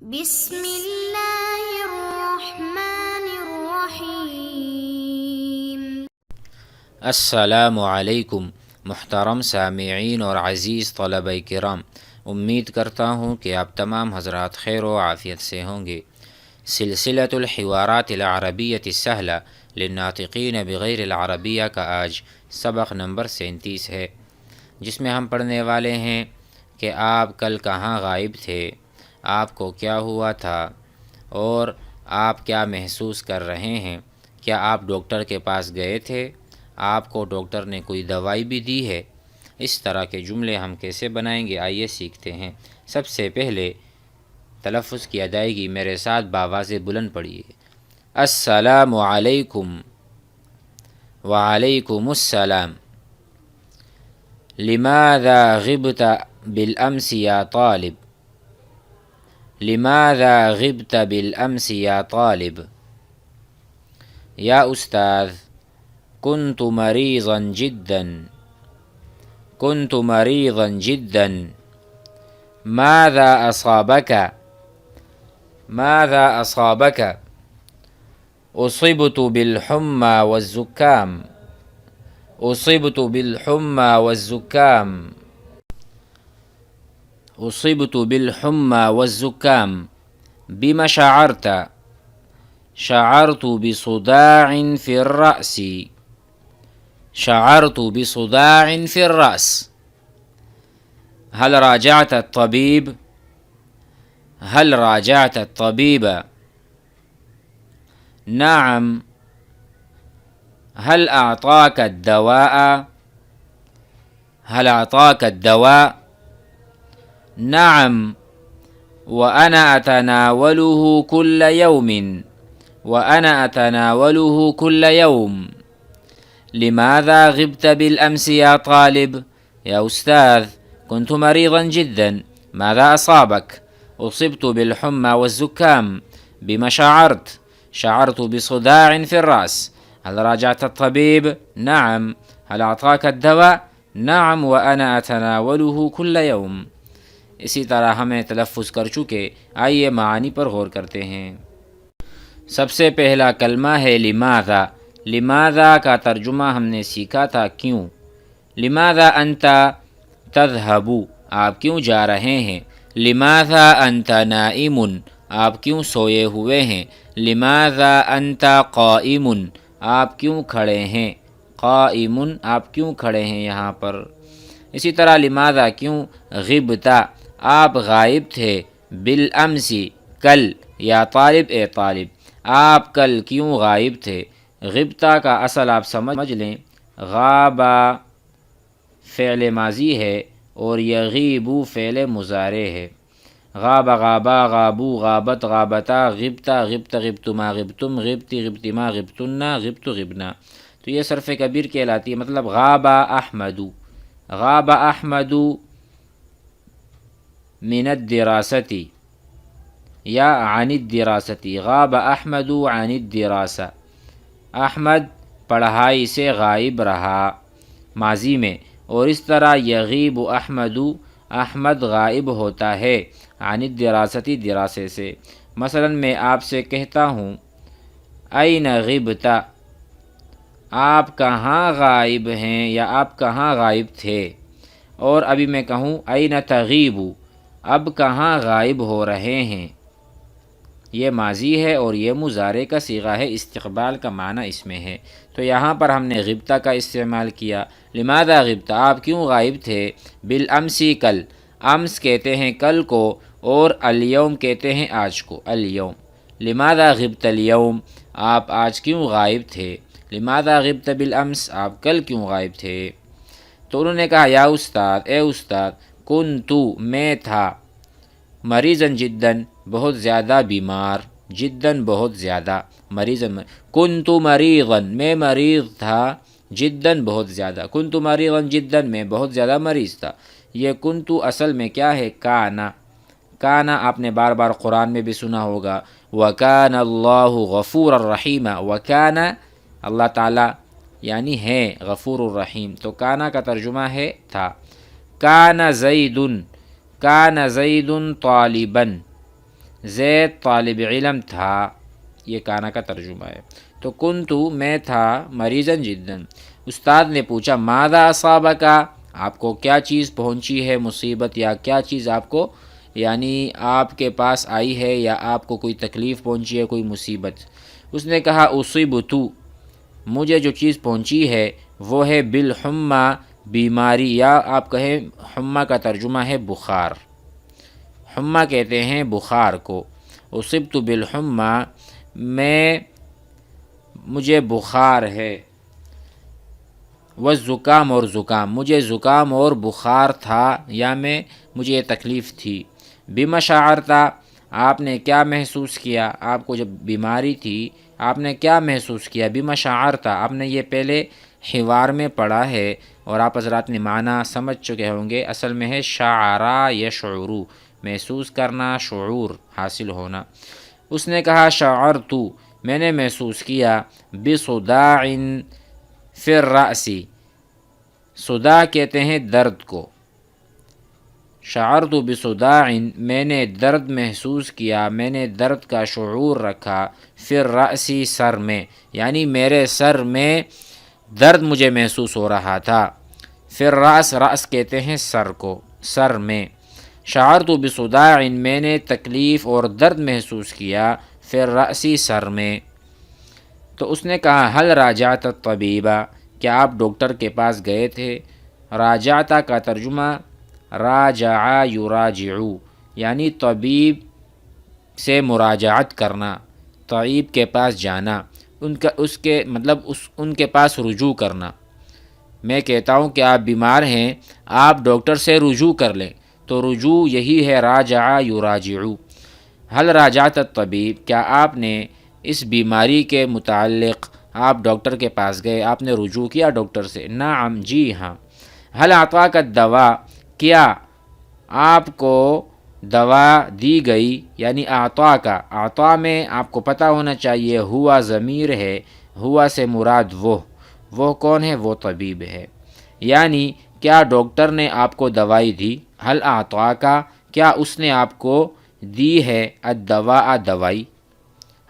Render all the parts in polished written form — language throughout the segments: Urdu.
بسم اللہ الرحمن الرحیم۔ السلام علیکم محترم سامعین اور عزیز طلبہ کرام، امید کرتا ہوں کہ آپ تمام حضرات خیر و عافیت سے ہوں گے۔ سلسلۃ الحوارات العربیۃ السہلہ للناطقین بغیر العربیہ کا آج سبق نمبر 37 ہے، جس میں ہم پڑھنے والے ہیں کہ آپ کل کہاں غائب تھے، آپ کو کیا ہوا تھا اور آپ کیا محسوس کر رہے ہیں۔ کیا آپ ڈاکٹر کے پاس گئے تھے؟ آپ کو ڈاکٹر نے کوئی دوائی بھی دی ہے؟ اس طرح کے جملے ہم کیسے بنائیں گے، آئیے سیکھتے ہیں۔ سب سے پہلے تلفظ کی ادائیگی میرے ساتھ بآواز بلند پڑھیے۔ السلام علیکم، وعلیکم السلام۔ لماذا غبت بالامس یا طالب؟ لماذا غبت بالامس یا طالب؟ یا استاذ كنت مريضا جدا، كنت مريضا جدا، ماذا أصابك؟ ماذا أصابك؟ أصبت بالحمى والزكام، أصبت بالحمى والزكام، أصبت بالحمى والزكام، بما شعرت؟ شعرت بصداع في الرأس، شعرت بصداع في الرأس، هل راجعت الطبيب؟ هل راجعت الطبيب؟ نعم، هل أعطاك الدواء؟ هل أعطاك الدواء؟ نعم، وأنا أتناوله كل يوم، وأنا أتناوله كل يوم. لماذا غبت بالأمس يا طالب؟ يا أستاذ كنت مريضا جدا، ماذا أصابك؟ أصبت بالحمى والزكام، بما شعرت؟ شعرت بصداع في الرأس، هل راجعت الطبيب؟ نعم، هل أعطاك الدواء؟ نعم، وأنا أتناوله كل يوم۔ اسی طرح ہمیں تلفظ کر چکے، آئیے معانی پر غور کرتے ہیں۔ سب سے پہلا کلمہ ہے لماذا۔ لماذا کا ترجمہ ہم نے سیکھا تھا کیوں۔ لماذا انت تذهب، آپ کیوں جا رہے ہیں۔ لماذا انت نائم، آپ کیوں سوئے ہوئے ہیں۔ لماذا انت قائم، آپ کیوں کھڑے ہیں۔ قائم، آپ کیوں کھڑے ہیں یہاں پر۔ اسی طرح لماذا کیوں، غبت، آپ غائب تھے، بالامس، کل، یا طالب، اے طالب، آپ کل کیوں غائب تھے۔ غبطہ کا اصل آپ سمجھ لیں، غابہ فعل ماضی ہے اور یغیب فعل مضارع ہے۔ غاب، غابا، غابو، غابت، غابتا، غبتا، غبت، غبتما، غبتم، غبتی، غبتما، غبتنا، غبت، غبنا، تو یہ صرف کبیر کہلاتی ہے۔ مطلب غابہ احمد، غاب احمد من الدراستی یا عن الدراستی، غاب احمد عن الدراسہ، احمد پڑھائی سے غائب رہا ماضی میں۔ اور اس طرح یغیب احمد، احمد غائب ہوتا ہے، عن الدراستی، دراسے سے۔ مثلا میں آپ سے کہتا ہوں این غبت، آپ کہاں غائب ہیں یا آپ کہاں غائب تھے۔ اور ابھی میں کہوں این تغیب، اب کہاں غائب ہو رہے ہیں، یہ ماضی ہے اور یہ مضارع کا صیغہ ہے، استقبال کا معنی اس میں ہے۔ تو یہاں پر ہم نے غبطہ کا استعمال کیا۔ لماذا غبت، آپ کیوں غائب تھے، بالامس، کل، امس کہتے ہیں کل کو اور الیوم کہتے ہیں آج کو، الیوم۔ لماذا غبت الیوم، آپ آج کیوں غائب تھے۔ لماذا غبت بالامس، آپ کل کیوں غائب تھے۔ تو انہوں نے کہا یا استاد، اے استاد، کنتو، میں تھا، مریضاً جداً، بہت زیادہ بیمار، جداً بہت زیادہ، مریضاً، کنتو مریضاً، میں مریض تھا، جداً بہت زیادہ، کنتو مریضاً جداً، میں بہت زیادہ مریض تھا۔ یہ کنتو اصل میں کیا ہے، کانا۔ کانا آپ نے بار بار قرآن میں بھی سنا ہوگا، وَكَانَ اللَّهُ غَفُورًا رَحِيمًا، وَكَانَ اللہ تعالیٰ یعنی ہے غفور الرحیم، تو کانا کا ترجمہ ہے تھا۔ کان زید، کان زید طالباً، زید طالب علم تھا، یہ کانا کا ترجمہ ہے۔ تو کنتو میں تھا مریضاً جداً، استاد نے پوچھا ماذا اصابکا، آپ کو کیا چیز پہنچی ہے مصیبت، یا کیا چیز آپ کو یعنی آپ کے پاس آئی ہے یا آپ کو کوئی تکلیف پہنچی ہے، کوئی مصیبت۔ اس نے کہا اصیبتو، مجھے جو چیز پہنچی ہے وہ ہے بالحمہ، بیماری، یا آپ کہیں حمہ کا ترجمہ ہے بخار، حمہ کہتے ہیں بخار کو۔ اصبت بالحمہ، مجھے بخار ہے، والزکام، اور زکام، مجھے زکام اور بخار تھا یا مجھے یہ تکلیف تھی۔ بما شعرت، آپ نے کیا محسوس کیا، آپ کو جب بیماری تھی آپ نے کیا محسوس کیا، بما شعرت، آپ نے یہ پہلے حوار میں پڑھا ہے اور آپ حضرات نے معنی سمجھ چکے ہوں گے، اصل میں ہے شعرا یشعر، محسوس کرنا، شعور حاصل ہونا۔ اس نے کہا شعرت، میں نے محسوس کیا، بصداع فی الرأس، صداع کہتے ہیں درد کو، شعرت بصداع، میں نے درد محسوس کیا، میں نے درد کا شعور رکھا، فی الرأس، سر میں، یعنی میرے سر میں درد مجھے محسوس ہو رہا تھا۔ فی الرأس، رأس کہتے ہیں سر کو، سر میں، شعرت بصداع، میں نے تکلیف اور درد محسوس کیا، فی الرأس، سر میں۔ تو اس نے کہا حل راجعت الطبیب، کیا آپ ڈاکٹر کے پاس گئے تھے؟ راجعت کا ترجمہ راجع یراجع، یعنی طبیب سے مراجعت کرنا، طبیب کے پاس جانا، ان کے پاس رجوع کرنا۔ میں کہتا ہوں کہ آپ بیمار ہیں، آپ ڈاکٹر سے رجوع کر لیں، تو رجوع یہی ہے راجع یراجع۔ حل راجعت الطبیب، کیا آپ نے اس بیماری کے متعلق آپ ڈاکٹر کے پاس گئے، آپ نے رجوع کیا ڈاکٹر سے؟ نعم، جی ہاں۔ حل اعطاک الدواء، کیا آپ کو دوا دی گئی، یعنی اعطاک، اعطا میں آپ کو پتہ ہونا چاہیے ہوا ضمیر ہے، ہوا سے مراد وہ کون ہے؟ وہ طبیب ہے، یعنی کیا ڈاکٹر نے آپ کو دوائی دی؟ حل اعطاک، کیا اس نے آپ کو دی ہے، الدواء، دوائی۔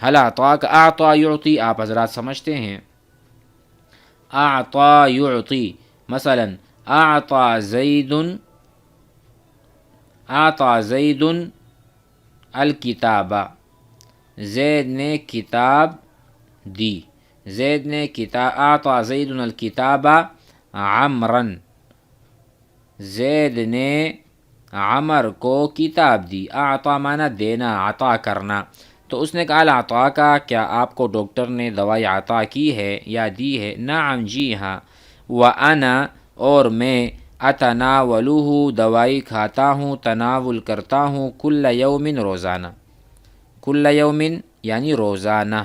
حل اعطاک، اعطا یعطی، آپ حضرات سمجھتے ہیں، اعطا یعطی، مثلا اعطا زید الکتاب، زید نے کتاب دی، زید نے اعطا زید الکتاب عمرا، زید نے عمر کو کتاب دی، اعطا معنی دینا، عطا کرنا۔ تو اس نے کہا العطا کا، کیا آپ کو ڈاکٹر نے دوائی عطا کی ہے یا دی ہے؟ نعم، جی ہاں۔ وَأَنَا، اور میں، اتناولہ، دوائی کھاتا ہوں، تناول کرتا ہوں، کل یوم، روزانہ، کل یوم یعنی روزانہ،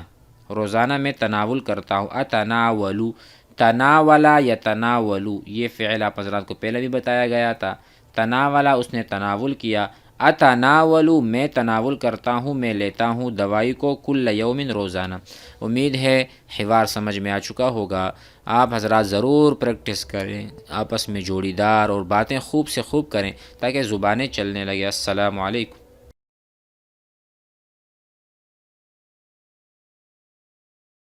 روزانہ میں تناول کرتا ہوں، اتناولو، تناولا یتناولو، یہ فعل آپ حضرات کو پہلے بھی بتایا گیا تھا، تناولا اس نے تناول کیا، اتناولو میں تناول کرتا ہوں، میں لیتا ہوں دوائی کو، کل یوم، روزانہ۔ امید ہے حوار سمجھ میں آ چکا ہوگا، آپ حضرات ضرور پریکٹس کریں، آپس میں جوڑی دار اور باتیں خوب سے خوب کریں تاکہ زبانیں چلنے لگے۔ السلام علیکم۔